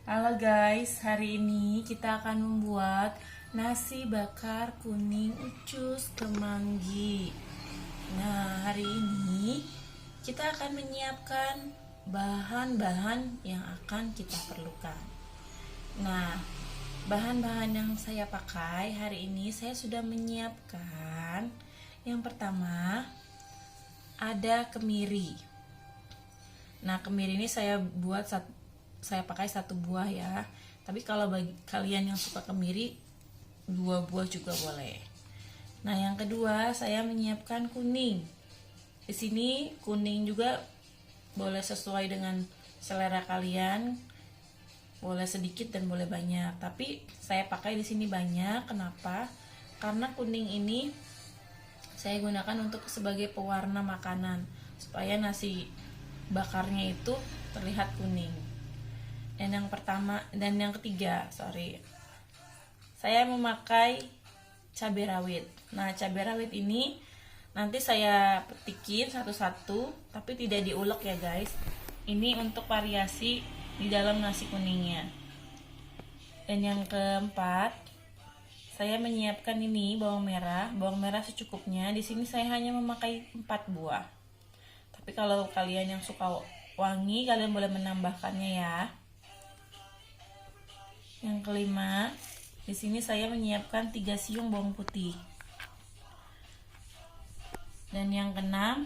Halo guys, hari ini kita akan membuat nasi bakar kuning ucus kemangi. Nah, hari ini kita akan menyiapkan bahan-bahan yang akan kita perlukan. Nah, bahan-bahan yang saya pakai hari ini saya sudah menyiapkan. Yang pertama ada kemiri. Nah, kemiri ini saya pakai satu buah ya. Tapi kalau bagi kalian yang suka kemiri, 2 buah juga boleh. Nah, yang kedua saya menyiapkan kuning. Di sini kuning juga boleh sesuai dengan selera kalian. Boleh sedikit dan boleh banyak. Tapi saya pakai di sini banyak. Kenapa? Karena kuning ini saya gunakan untuk sebagai pewarna makanan supaya nasi bakarnya itu terlihat kuning. Dan yang ketiga, saya memakai cabai rawit. Nah, cabai rawit ini nanti saya petikin satu-satu, tapi tidak diulek ya guys. Ini untuk variasi di dalam nasi kuningnya. Dan yang keempat, saya menyiapkan ini bawang merah secukupnya. Di sini saya hanya memakai 4 buah. Tapi kalau kalian yang suka wangi, kalian boleh menambahkannya ya. Yang kelima, di sini saya menyiapkan 3 siung bawang putih. Dan yang keenam,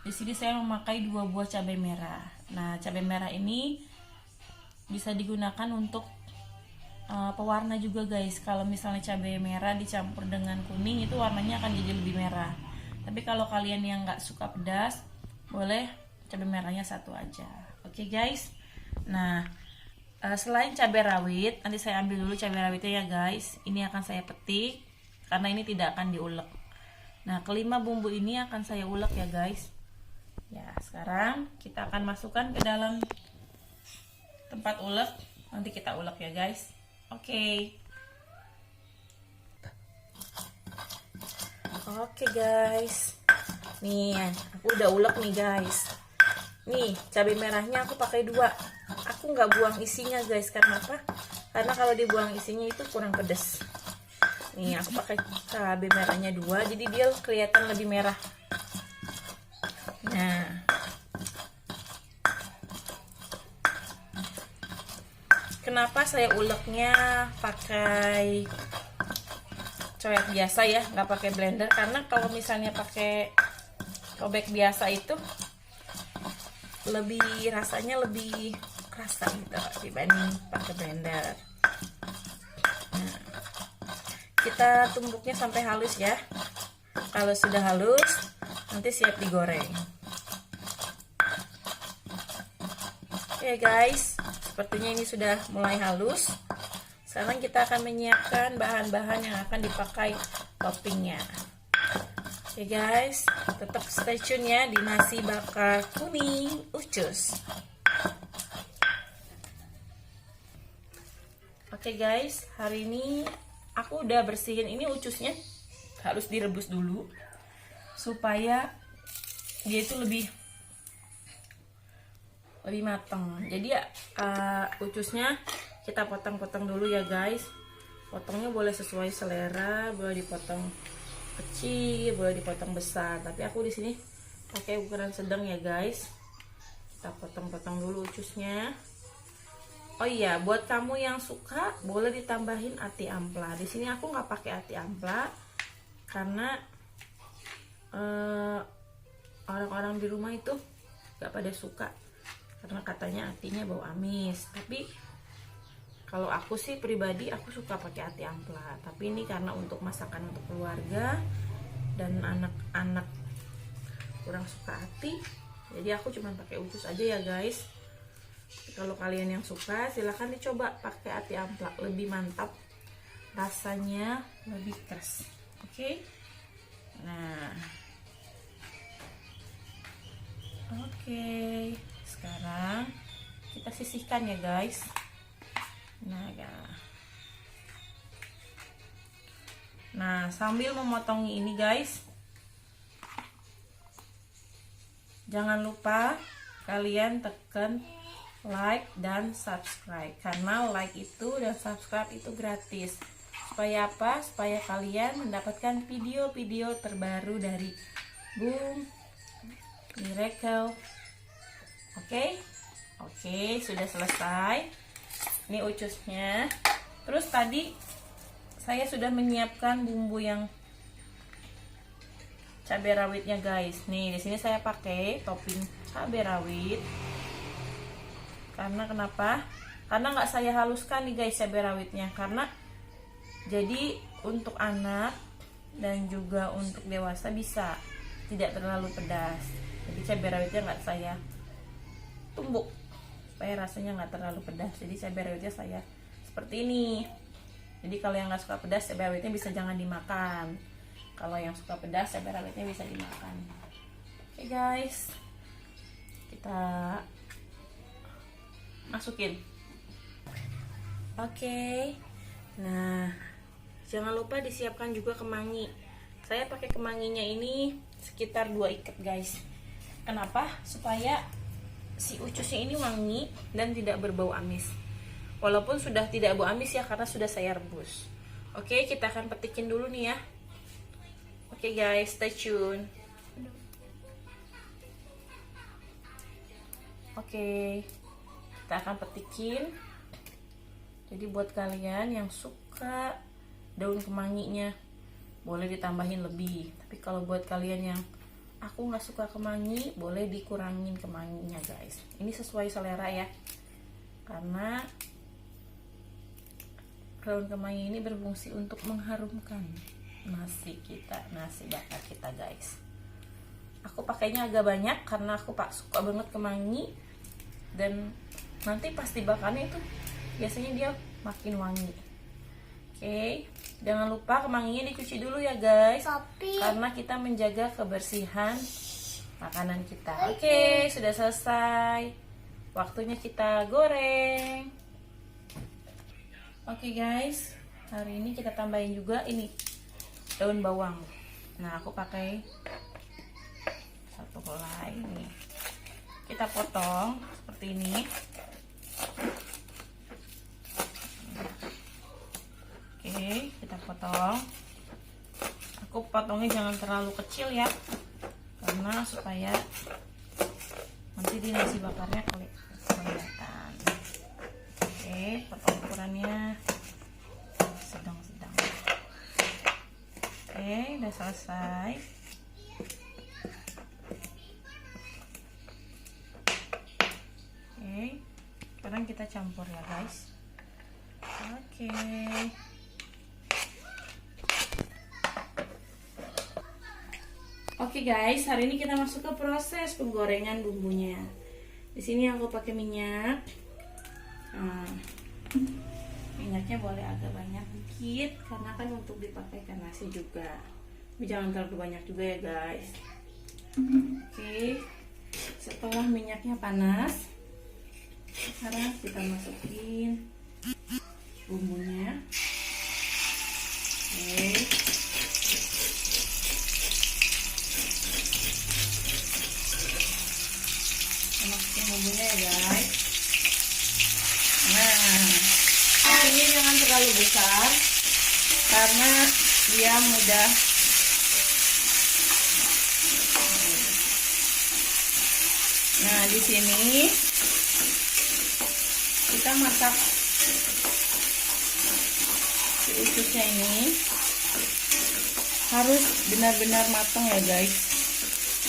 di sini saya memakai 2 buah cabai merah. Nah, cabai merah ini bisa digunakan untuk pewarna juga guys. Kalau misalnya cabai merah dicampur dengan kuning, itu warnanya akan jadi lebih merah. Tapi kalau kalian yang nggak suka pedas, boleh cabai merahnya 1 aja. Oke guys. Nah, selain cabai rawit, nanti saya ambil dulu cabai rawitnya ya guys. Ini akan saya petik karena ini tidak akan diulek. Nah, kelima bumbu ini akan saya ulek ya guys. Ya, sekarang kita akan masukkan ke dalam tempat ulek. Nanti kita ulek ya guys. Oke. Oke guys. Nih, aku udah ulek nih guys. Nih, cabai merahnya aku pakai 2. Aku nggak buang isinya guys. Karena apa? Karena kalau dibuang isinya itu kurang pedas. Nih, aku pakai cabai merahnya 2, jadi dia kelihatan lebih merah. Nah, kenapa saya uleknya pakai cobek biasa ya, nggak pakai blender? Karena kalau misalnya pakai cobek biasa itu rasanya lebih kerasa gitu dibanding pakai blender. Nah, kita tumbuknya sampai halus ya. Kalau sudah halus, nanti siap digoreng. Oke guys, sepertinya ini sudah mulai halus. Sekarang kita akan menyiapkan bahan-bahan yang akan dipakai toppingnya. Oke guys, tetap stay tune ya di nasi bakar kuning ucus. Oke guys, hari ini aku udah bersihin ini ucusnya. Harus direbus dulu supaya dia itu lebih matang. Jadi ucusnya kita potong-potong dulu ya guys. Potongnya boleh sesuai selera, boleh dipotong kecil, boleh dipotong besar. Tapi aku di sini pakai ukuran sedang ya guys. Kita potong-potong dulu ucusnya. Oh iya, buat kamu yang suka boleh ditambahin ati ampla. Di sini aku nggak pakai ati ampla karena orang-orang di rumah itu nggak pada suka karena katanya atinya bau amis. Tapi kalau aku sih pribadi aku suka pakai ati ampla. Tapi ini karena untuk masakan untuk keluarga dan anak-anak kurang suka ati, jadi aku cuma pakai ucus aja ya guys. Kalau kalian yang suka silahkan dicoba pakai ati ampla, lebih mantap, rasanya lebih keras. Oke. Nah, oke. Sekarang kita sisihkan ya guys. Nah, sambil memotong ini guys, jangan lupa kalian tekan like dan subscribe, karena like itu dan subscribe itu gratis. Supaya apa? Supaya kalian mendapatkan video-video terbaru dari Bung Miracle. Oke, sudah selesai. Ini ucusnya. Terus tadi saya sudah menyiapkan bumbu yang cabai rawitnya, guys. Nih, di sini saya pakai topping cabai rawit. Karena kenapa? Karena nggak saya haluskan nih, guys, cabai rawitnya. Karena jadi untuk anak dan juga untuk dewasa bisa, tidak terlalu pedas. Jadi cabai rawitnya nggak saya tumbuk supaya rasanya nggak terlalu pedas. Jadi cabai rawitnya saya seperti ini. Jadi kalau yang nggak suka pedas, cabai rawitnya bisa jangan dimakan. Kalau yang suka pedas, cabai rawitnya bisa dimakan. Oke, guys, kita masukin. Oke, nah jangan lupa disiapkan juga kemangi. Saya pakai kemanginya ini sekitar 2 ikat, guys. Kenapa? Supaya si ucusnya ini wangi dan tidak berbau amis. Walaupun sudah tidak bau amis ya, karena sudah saya rebus. Oke, kita akan petikin dulu nih ya. Oke, guys, stay tune. Oke, kita akan petikin. Jadi buat kalian yang suka daun kemanginya, boleh ditambahin lebih. Tapi kalau buat kalian yang aku nggak suka kemangi, boleh dikurangin kemanginya, guys. Ini sesuai selera ya, karena daun kemangi ini berfungsi untuk mengharumkan nasi kita, nasi bakar kita, guys. Aku pakainya agak banyak karena aku suka banget kemangi, dan nanti pas dibakarnya itu biasanya dia makin wangi. Oke, jangan lupa kemanginya dicuci dulu ya, guys. Karena kita menjaga kebersihan makanan kita. Oke, sudah selesai. Waktunya kita goreng. Oke, guys, hari ini kita tambahin juga ini daun bawang. Nah, aku pakai 1 helai ini. Kita potong seperti ini. Oke, kita potong. Aku potongnya jangan terlalu kecil ya, karena supaya nanti di nasi bakarnya kelihatan. Oke, potong ukurannya sedang-sedang. Oke, udah selesai. Oke, sekarang kita campur ya, guys. Oke. Oke, guys, hari ini kita masuk ke proses penggorengan bumbunya. Di sini aku pakai minyak. Nah, minyaknya boleh agak banyak dikit karena kan untuk dipakai ke nasi juga. Tapi jangan terlalu banyak juga ya, guys. Oke. Setelah minyaknya panas, sekarang kita masukin bumbunya. Oke. Masukin bumbunya ya, guys. Nah, ini jangan terlalu besar karena dia mudah. Nah, di sini kita masak si ucusnya ini harus benar-benar matang ya, guys.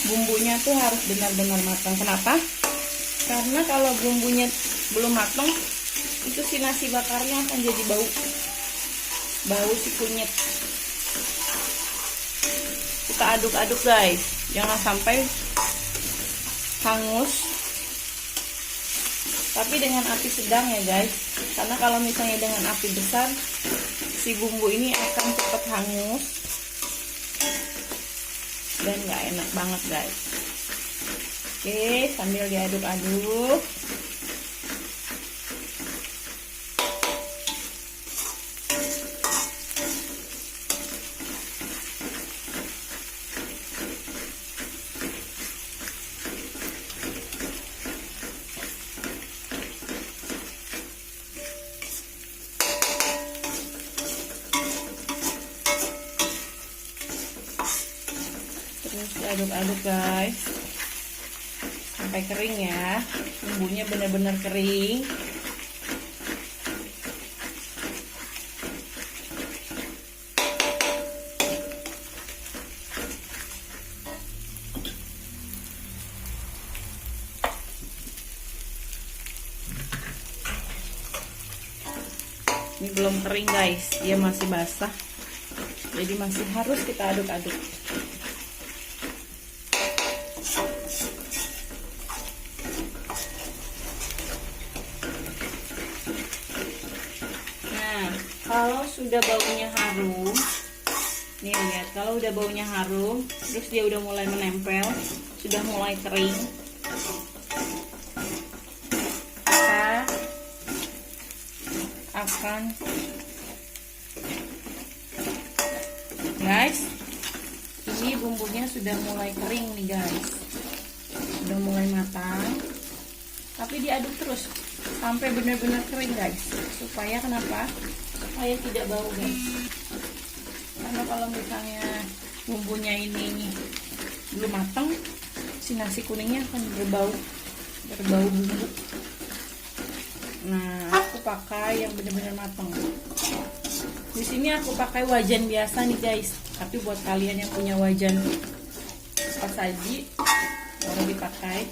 Bumbunya tuh harus benar-benar matang. Kenapa? Karena kalau bumbunya belum matang, itu si nasi bakarnya akan jadi bau si kunyit. Kita aduk-aduk, guys, jangan sampai hangus, tapi dengan api sedang ya, guys. Karena kalau misalnya dengan api besar, si bumbu ini akan cepat hangus dan nggak enak banget, guys. Oke, sambil diaduk-aduk. aduk-aduk guys sampai kering ya, bumbunya benar-benar kering. Ini belum kering guys, dia masih basah, jadi masih harus kita aduk-aduk. Nah, kalau sudah baunya harum, nih lihat, kalau udah baunya harum, terus dia udah mulai menempel, sudah mulai kering, kita akan guys, ini bumbunya sudah mulai kering nih guys, sudah mulai matang, tapi diaduk terus sampai benar-benar kering guys, supaya kenapa? Supaya tidak bau guys, karena kalau misalnya bumbunya ini belum matang, si nasi kuningnya akan berbau bumbu. Nah, aku pakai yang benar-benar matang. Di sini aku pakai wajan biasa nih guys, tapi buat kalian yang punya wajan pas saji boleh dipakai.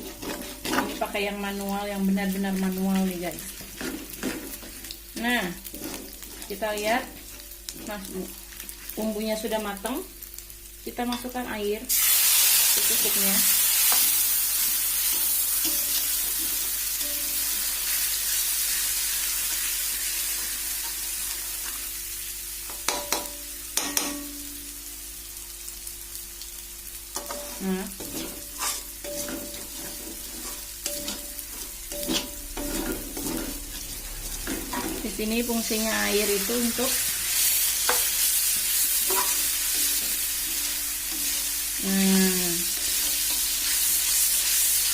Ini pakai yang manual, yang benar-benar manual nih guys. Nah, kita lihat, bumbunya sudah matang. Kita masukkan air secukupnya. Nah, di sini fungsinya air itu untuk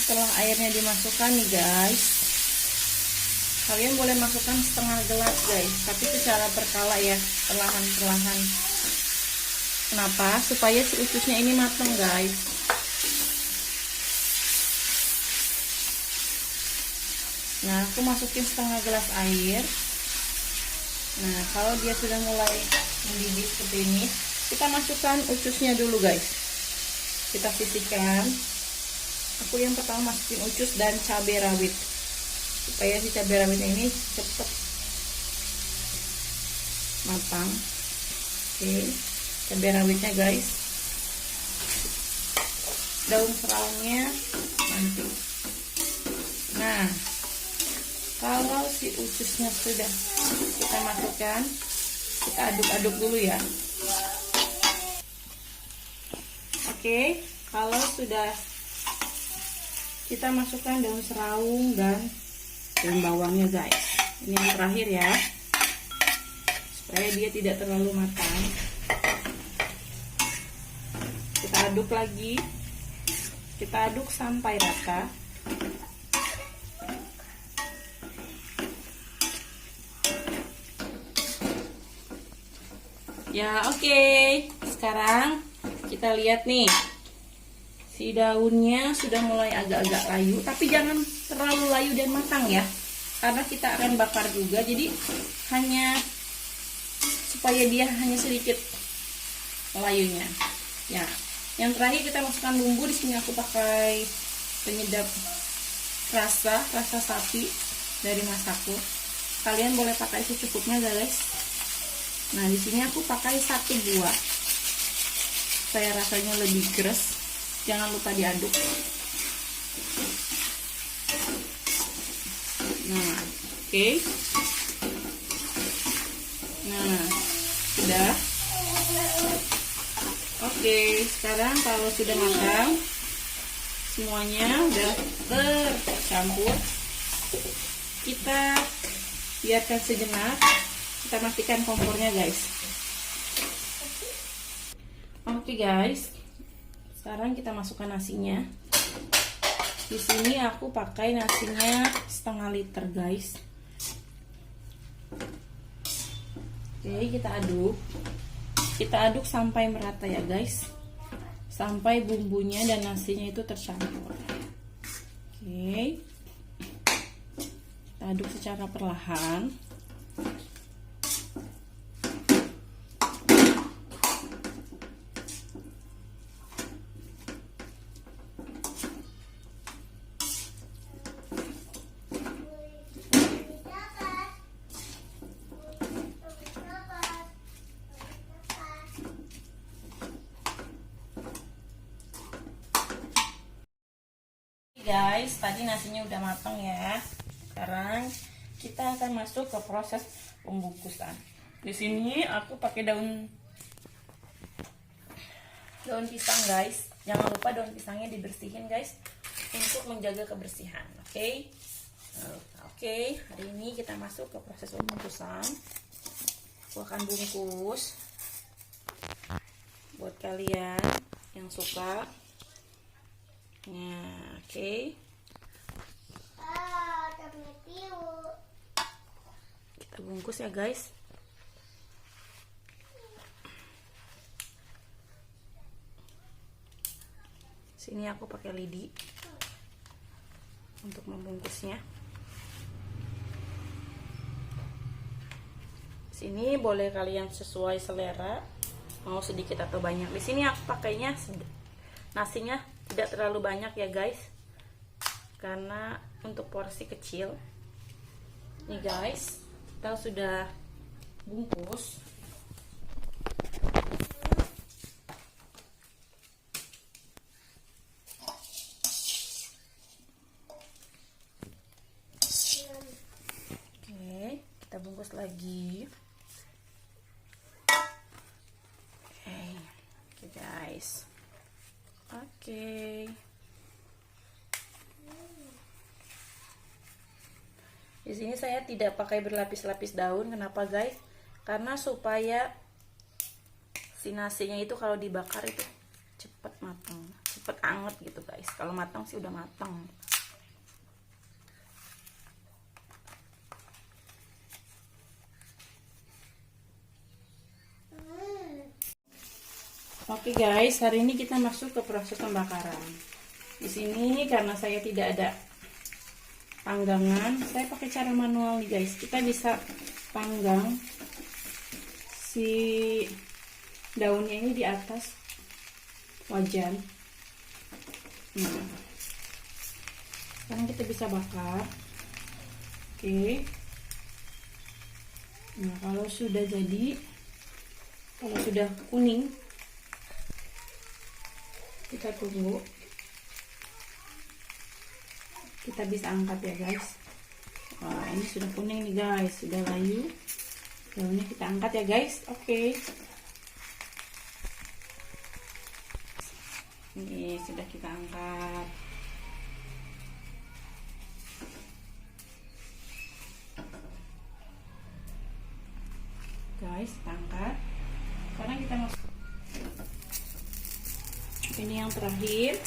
setelah airnya dimasukkan nih guys, kalian boleh masukkan setengah gelas guys, tapi secara berkala ya, perlahan-perlahan. Kenapa? Supaya si ucusnya ini matang guys. Nah, aku masukin setengah gelas air. Nah, kalau dia sudah mulai mendidih seperti ini, kita masukkan ucusnya dulu guys. Kita sisihkan. Aku yang pertama masukin ucus dan cabai rawit, supaya si cabai rawitnya ini cepet matang. Oke, cabai rawitnya guys. Daun seraunya nanti. Nah, kalau si ucusnya sudah kita masukkan, kita aduk-aduk dulu ya. Oke, kalau sudah kita masukkan daun serau dan daun bawangnya guys. Ini yang terakhir ya, supaya dia tidak terlalu matang. Kita aduk lagi, kita aduk sampai rata. Ya, oke. Sekarang kita lihat nih, si daunnya sudah mulai agak-agak layu, tapi jangan terlalu layu dan matang ya, karena kita akan bakar juga. Jadi hanya supaya dia hanya sedikit layunya. Ya, yang terakhir kita masukkan bumbu. Di sini aku pakai penyedap rasa sapi dari Masako. Kalian boleh pakai secukupnya guys. Nah, di sini aku pakai 1 buah supaya rasanya lebih gres. Jangan lupa diaduk. Nah, oke. Nah, sudah. Oke, sekarang kalau sudah matang, semuanya udah tercampur, kita biarkan sejenak. Kita matikan kompornya guys. Oke guys, sekarang kita masukkan nasinya. Di sini aku pakai nasinya setengah liter guys. Oke, kita aduk sampai merata ya guys, sampai bumbunya dan nasinya itu tercampur. Oke, kita aduk secara perlahan. Guys, tadi nasinya udah matang ya. Sekarang kita akan masuk ke proses pembungkusan. Di sini aku pakai daun pisang, guys. Jangan lupa daun pisangnya dibersihin, guys, untuk menjaga kebersihan. Oke. Oke, hari ini kita masuk ke proses pembungkusan. Aku akan bungkus buat kalian yang suka. Nah, oke. Kita bungkus ya, guys. Sini aku pakai lidi untuk membungkusnya. Sini boleh kalian sesuai selera, mau sedikit atau banyak. Di sini aku pakainya nasinya tidak terlalu banyak ya, guys, karena untuk porsi kecil. Nih guys, kita sudah bungkus. Oke, kita bungkus lagi. Oke guys. Oke. Di sini saya tidak pakai berlapis-lapis daun. Kenapa, guys? Karena supaya si nasinya itu kalau dibakar itu cepet matang, cepet anget gitu, guys. Kalau matang sih udah matang. Oke guys, hari ini kita masuk ke proses pembakaran. Di sini karena saya tidak ada panggangan, saya pakai cara manual nih, guys. Kita bisa panggang si daunnya ini di atas wajan. Nah, sekarang kita bisa bakar. Oke. Nah, kalau sudah jadi, kalau sudah kuning, kita tunggu. Kita bisa angkat ya, guys. Wah, ini sudah kuning nih, guys, sudah layu. Daunnya kita angkat ya, guys. Oke. Ini sudah kita angkat. Guys, kita angkat. Sekarang kita masuk. Ini yang terakhir.